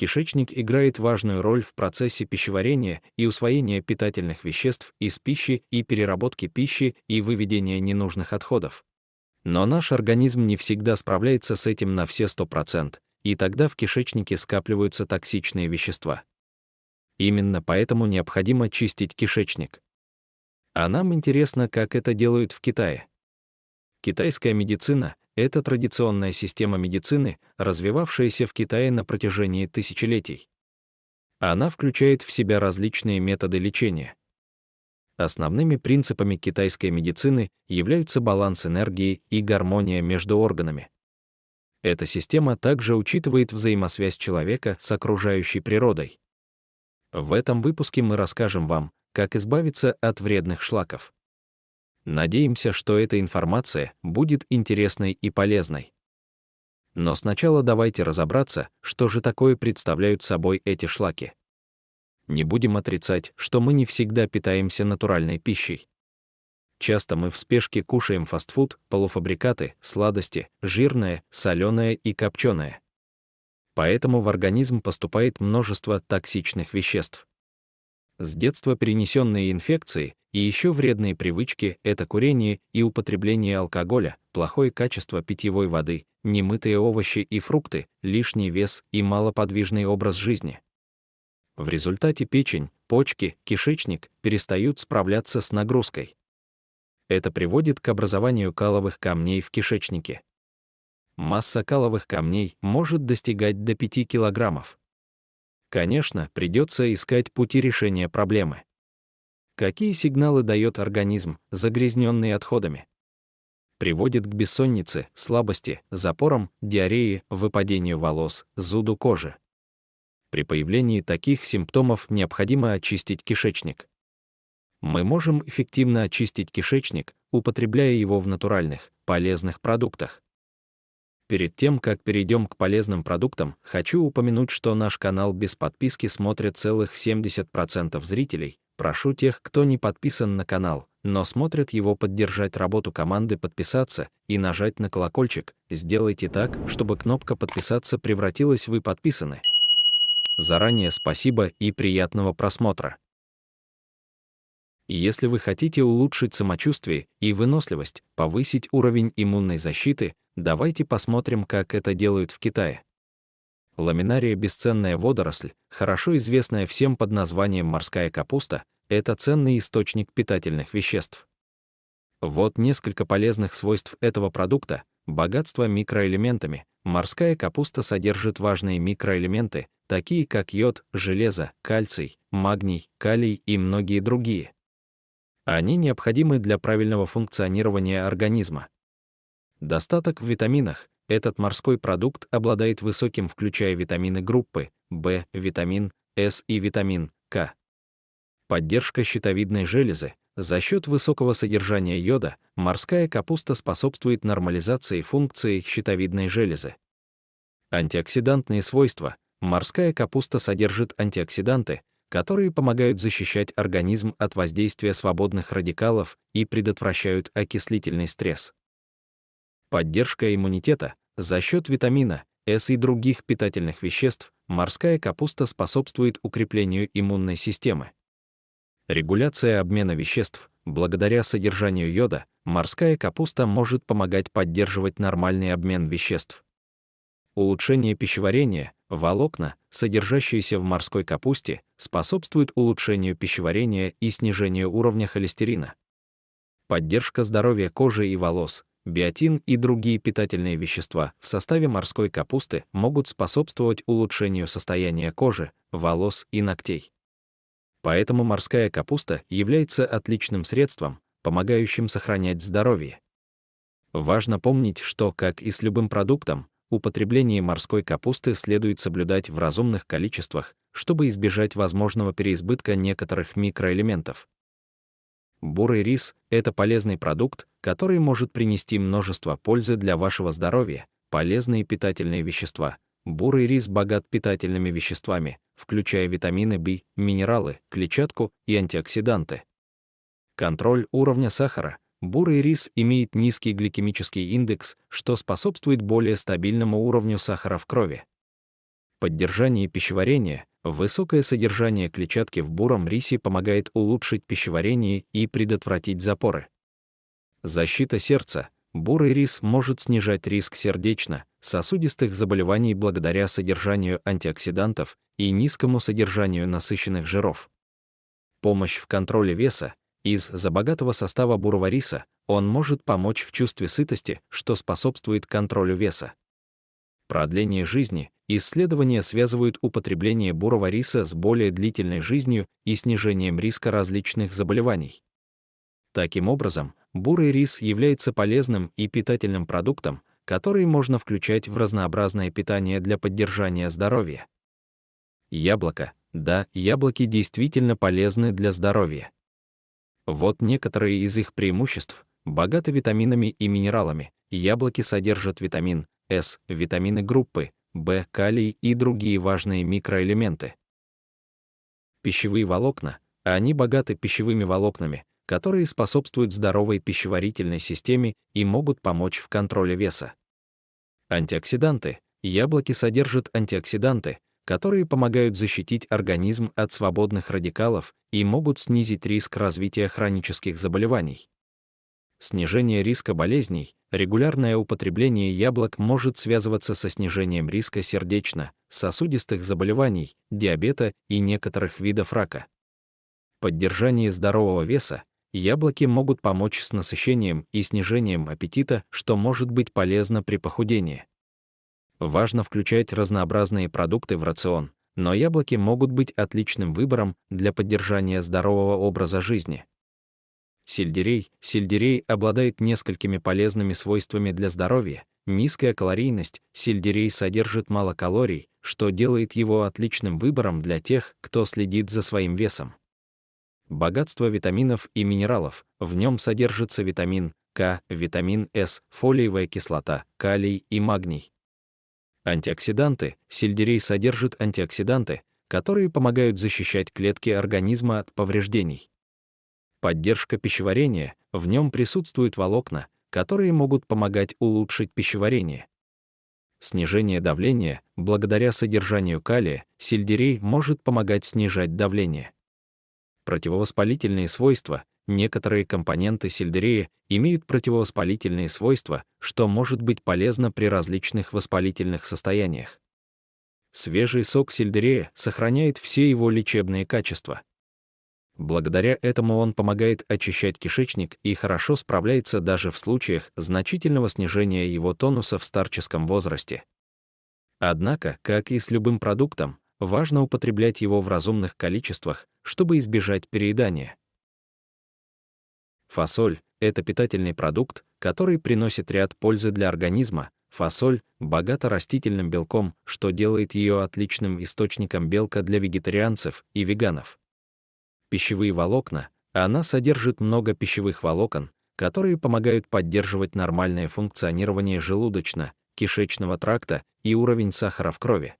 Кишечник играет важную роль в процессе пищеварения и усвоения питательных веществ из пищи и переработки пищи и выведения ненужных отходов. Но наш организм не всегда справляется с этим на все 100%, и тогда в кишечнике скапливаются токсичные вещества. Именно поэтому необходимо чистить кишечник. А нам интересно, как это делают в Китае. Китайская медицина — это традиционная система медицины, развивавшаяся в Китае на протяжении тысячелетий. Она включает в себя различные методы лечения. Основными принципами китайской медицины являются баланс энергии и гармония между органами. Эта система также учитывает взаимосвязь человека с окружающей природой. В этом выпуске мы расскажем вам, как избавиться от вредных шлаков. Надеемся, что эта информация будет интересной и полезной. Но сначала давайте разобраться, что же такое представляют собой эти шлаки. Не будем отрицать, что мы не всегда питаемся натуральной пищей. Часто мы в спешке кушаем фастфуд, полуфабрикаты, сладости, жирное, соленое и копченое. Поэтому в организм поступает множество токсичных веществ. С детства перенесенные инфекции и еще вредные привычки — это курение и употребление алкоголя, плохое качество питьевой воды, немытые овощи и фрукты, лишний вес и малоподвижный образ жизни. В результате печень, почки, кишечник перестают справляться с нагрузкой. Это приводит к образованию каловых камней в кишечнике. Масса каловых камней может достигать до 5 килограммов. Конечно, придется искать пути решения проблемы. Какие сигналы дает организм, загрязненный отходами? Приводит к бессоннице, слабости, запорам, диарее, выпадению волос, зуду кожи. При появлении таких симптомов необходимо очистить кишечник. Мы можем эффективно очистить кишечник, употребляя его в натуральных, полезных продуктах. Перед тем, как перейдем к полезным продуктам, хочу упомянуть, что наш канал без подписки смотрят целых 70% зрителей. Прошу тех, кто не подписан на канал, но смотрят его, поддержать работу команды, подписаться и нажать на колокольчик. Сделайте так, чтобы кнопка «Подписаться» превратилась в «Вы подписаны». Заранее спасибо и приятного просмотра. Если вы хотите улучшить самочувствие и выносливость, повысить уровень иммунной защиты, давайте посмотрим, как это делают в Китае. Ламинария — бесценная водоросль, хорошо известная всем под названием морская капуста, это ценный источник питательных веществ. Вот несколько полезных свойств этого продукта. Богатство микроэлементами. Морская капуста содержит важные микроэлементы, такие как йод, железо, кальций, магний, калий и многие другие. Они необходимы для правильного функционирования организма. Достаток в витаминах. Этот морской продукт обладает высоким, включая витамины группы В, витамин С и витамин К. Поддержка щитовидной железы. За счет высокого содержания йода морская капуста способствует нормализации функции щитовидной железы. Антиоксидантные свойства. Морская капуста содержит антиоксиданты, которые помогают защищать организм от воздействия свободных радикалов и предотвращают окислительный стресс. Поддержка иммунитета. За счет витамина С и других питательных веществ морская капуста способствует укреплению иммунной системы. Регуляция обмена веществ. Благодаря содержанию йода морская капуста может помогать поддерживать нормальный обмен веществ. Улучшение пищеварения. Волокна, содержащиеся в морской капусте, способствуют улучшению пищеварения и снижению уровня холестерина. Поддержка здоровья кожи и волос. Биотин и другие питательные вещества в составе морской капусты могут способствовать улучшению состояния кожи, волос и ногтей. Поэтому морская капуста является отличным средством, помогающим сохранять здоровье. Важно помнить, что, как и с любым продуктом, употребление морской капусты следует соблюдать в разумных количествах, чтобы избежать возможного переизбытка некоторых микроэлементов. Бурый рис — это полезный продукт, который может принести множество пользы для вашего здоровья. Полезные питательные вещества. Бурый рис богат питательными веществами, включая витамины В, минералы, клетчатку и антиоксиданты. Контроль уровня сахара. Бурый рис имеет низкий гликемический индекс, что способствует более стабильному уровню сахара в крови. Поддержание пищеварения. Высокое содержание клетчатки в буром рисе помогает улучшить пищеварение и предотвратить запоры. Защита сердца. Бурый рис может снижать риск сердечно-сосудистых заболеваний благодаря содержанию антиоксидантов и низкому содержанию насыщенных жиров. Помощь в контроле веса. Из-за богатого состава бурого риса он может помочь в чувстве сытости, что способствует контролю веса. Продление жизни. Исследования связывают употребление бурого риса с более длительной жизнью и снижением риска различных заболеваний. Таким образом, бурый рис является полезным и питательным продуктом, который можно включать в разнообразное питание для поддержания здоровья. Яблоко. Да, яблоки действительно полезны для здоровья. Вот некоторые из их преимуществ. Богаты витаминами и минералами. Яблоки содержат витамин С, витамины группы В, калий и другие важные микроэлементы. Пищевые волокна. Они богаты пищевыми волокнами, которые способствуют здоровой пищеварительной системе и могут помочь в контроле веса. Антиоксиданты. Яблоки содержат антиоксиданты, которые помогают защитить организм от свободных радикалов и могут снизить риск развития хронических заболеваний. Снижение риска болезней. Регулярное употребление яблок может связываться со снижением риска сердечно-сосудистых заболеваний, диабета и некоторых видов рака. Поддержание здорового веса. Яблоки могут помочь с насыщением и снижением аппетита, что может быть полезно при похудении. Важно включать разнообразные продукты в рацион, но яблоки могут быть отличным выбором для поддержания здорового образа жизни. Сельдерей. Сельдерей обладает несколькими полезными свойствами для здоровья. Низкая калорийность. Сельдерей содержит мало калорий, что делает его отличным выбором для тех, кто следит за своим весом. Богатство витаминов и минералов. В нем содержится витамин К, витамин С, фолиевая кислота, калий и магний. Антиоксиданты. Сельдерей содержит антиоксиданты, которые помогают защищать клетки организма от повреждений. Поддержка пищеварения. В нем присутствуют волокна, которые могут помогать улучшить пищеварение. Снижение давления. Благодаря содержанию калия, сельдерей может помогать снижать давление. Противовоспалительные свойства. Некоторые компоненты сельдерея имеют противовоспалительные свойства, что может быть полезно при различных воспалительных состояниях. Свежий сок сельдерея сохраняет все его лечебные качества. Благодаря этому он помогает очищать кишечник и хорошо справляется даже в случаях значительного снижения его тонуса в старческом возрасте. Однако, как и с любым продуктом, важно употреблять его в разумных количествах, чтобы избежать переедания. Фасоль – это питательный продукт, который приносит ряд пользы для организма. Фасоль богата растительным белком, что делает ее отличным источником белка для вегетарианцев и веганов. Пищевые волокна. Она содержит много пищевых волокон, которые помогают поддерживать нормальное функционирование желудочно-кишечного тракта и уровень сахара в крови.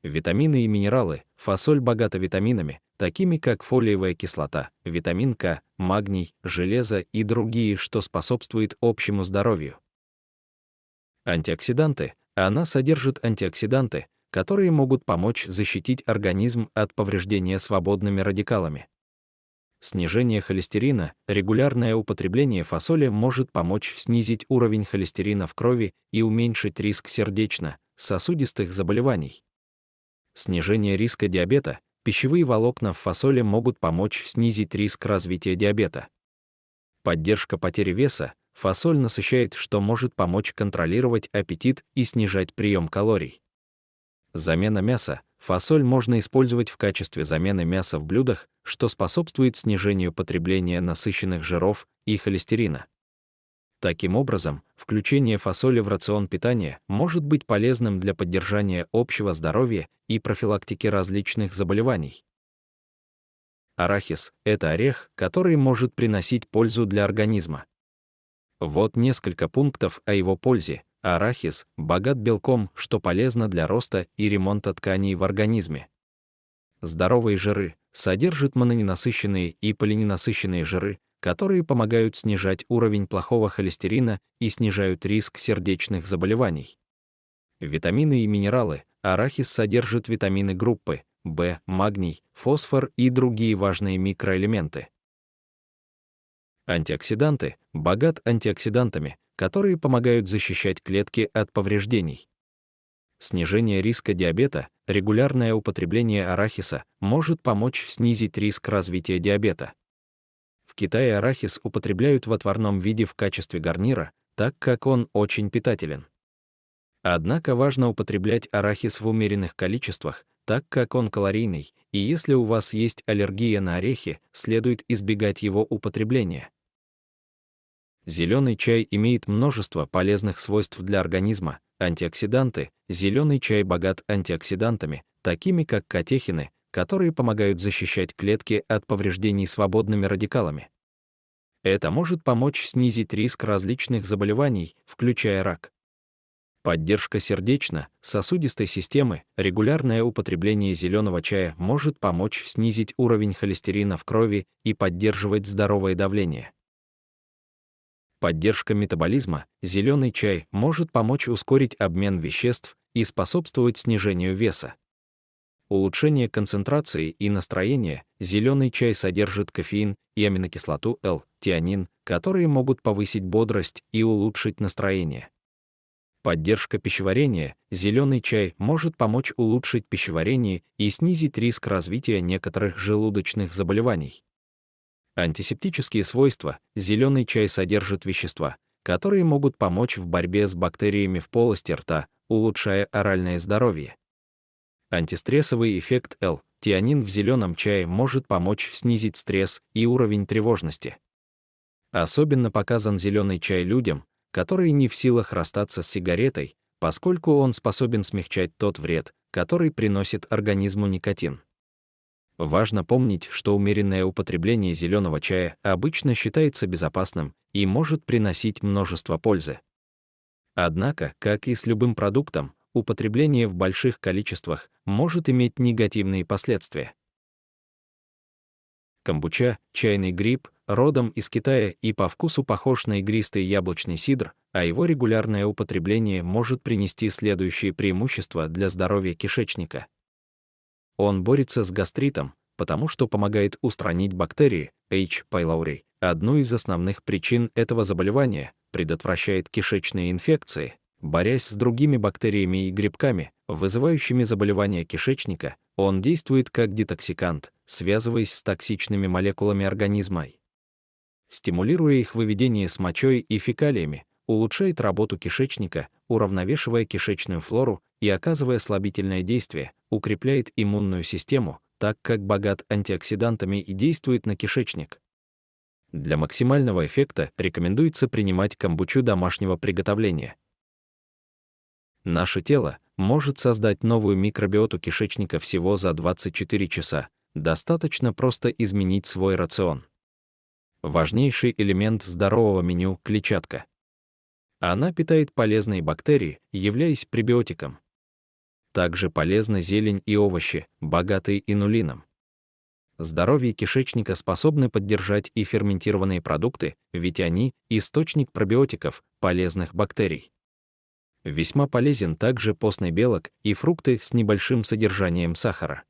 Витамины и минералы. Фасоль богата витаминами, такими как фолиевая кислота, витамин К, магний, железо и другие, что способствует общему здоровью. Антиоксиданты. Она содержит антиоксиданты, которые могут помочь защитить организм от повреждения свободными радикалами. Снижение холестерина. Регулярное употребление фасоли может помочь снизить уровень холестерина в крови и уменьшить риск сердечно-сосудистых заболеваний. Снижение риска диабета. Пищевые волокна в фасоле могут помочь снизить риск развития диабета. Поддержка потери веса. Фасоль насыщает, что может помочь контролировать аппетит и снижать прием калорий. Замена мяса. Фасоль можно использовать в качестве замены мяса в блюдах, что способствует снижению потребления насыщенных жиров и холестерина. Таким образом, включение фасоли в рацион питания может быть полезным для поддержания общего здоровья и профилактики различных заболеваний. Арахис – это орех, который может приносить пользу для организма. Вот несколько пунктов о его пользе. Арахис богат белком, что полезно для роста и ремонта тканей в организме. Здоровые жиры содержат мононенасыщенные и полиненасыщенные жиры, которые помогают снижать уровень плохого холестерина и снижают риск сердечных заболеваний. Витамины и минералы. Арахис содержит витамины группы В, магний, фосфор и другие важные микроэлементы. Антиоксиданты богат антиоксидантами, которые помогают защищать клетки от повреждений. Снижение риска диабета, регулярное употребление арахиса может помочь снизить риск развития диабета. В Китае арахис употребляют в отварном виде в качестве гарнира, так как он очень питателен. Однако важно употреблять арахис в умеренных количествах, так как он калорийный, и если у вас есть аллергия на орехи, следует избегать его употребления. Зеленый чай имеет множество полезных свойств для организма. Антиоксиданты. Зеленый чай богат антиоксидантами, такими как катехины, которые помогают защищать клетки от повреждений свободными радикалами. Это может помочь снизить риск различных заболеваний, включая рак. Поддержка сердечно-сосудистой системы. Регулярное употребление зеленого чая может помочь снизить уровень холестерина в крови и поддерживать здоровое давление. Поддержка метаболизма. Зеленый чай может помочь ускорить обмен веществ и способствовать снижению веса. Улучшение концентрации и настроения. Зеленый чай содержит кофеин и аминокислоту L-тианин, которые могут повысить бодрость и улучшить настроение. Поддержка пищеварения. Зеленый чай может помочь улучшить пищеварение и снизить риск развития некоторых желудочных заболеваний. Антисептические свойства. Зеленый чай содержит вещества, которые могут помочь в борьбе с бактериями в полости рта, улучшая оральное здоровье. Антистрессовый эффект L-тианин в зеленом чае может помочь снизить стресс и уровень тревожности. Особенно показан зеленый чай людям, которые не в силах расстаться с сигаретой, поскольку он способен смягчать тот вред, который приносит организму никотин. Важно помнить, что умеренное употребление зеленого чая обычно считается безопасным и может приносить множество пользы. Однако, как и с любым продуктом, употребление в больших количествах может иметь негативные последствия. Камбуча, чайный гриб, родом из Китая и по вкусу похож на игристый яблочный сидр, а его регулярное употребление может принести следующие преимущества для здоровья кишечника. Он борется с гастритом, потому что помогает устранить бактерии H. pylori, одну из основных причин этого заболевания, предотвращает кишечные инфекции, борясь с другими бактериями и грибками, вызывающими заболевания кишечника, он действует как детоксикант, связываясь с токсичными молекулами организма. Стимулируя их выведение с мочой и фекалиями, улучшает работу кишечника, уравновешивая кишечную флору и оказывая слабительное действие, укрепляет иммунную систему, так как богат антиоксидантами и действует на кишечник. Для максимального эффекта рекомендуется принимать камбучу домашнего приготовления. Наше тело может создать новую микробиоту кишечника всего за 24 часа, достаточно просто изменить свой рацион. Важнейший элемент здорового меню — клетчатка. Она питает полезные бактерии, являясь пребиотиком. Также полезны зелень и овощи, богатые инулином. Здоровье кишечника способны поддержать и ферментированные продукты, ведь они — источник пробиотиков, полезных бактерий. Весьма полезен также постный белок и фрукты с небольшим содержанием сахара.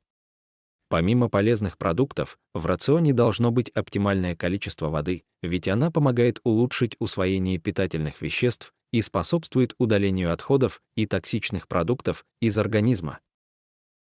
Помимо полезных продуктов, в рационе должно быть оптимальное количество воды, ведь она помогает улучшить усвоение питательных веществ и способствует удалению отходов и токсичных продуктов из организма.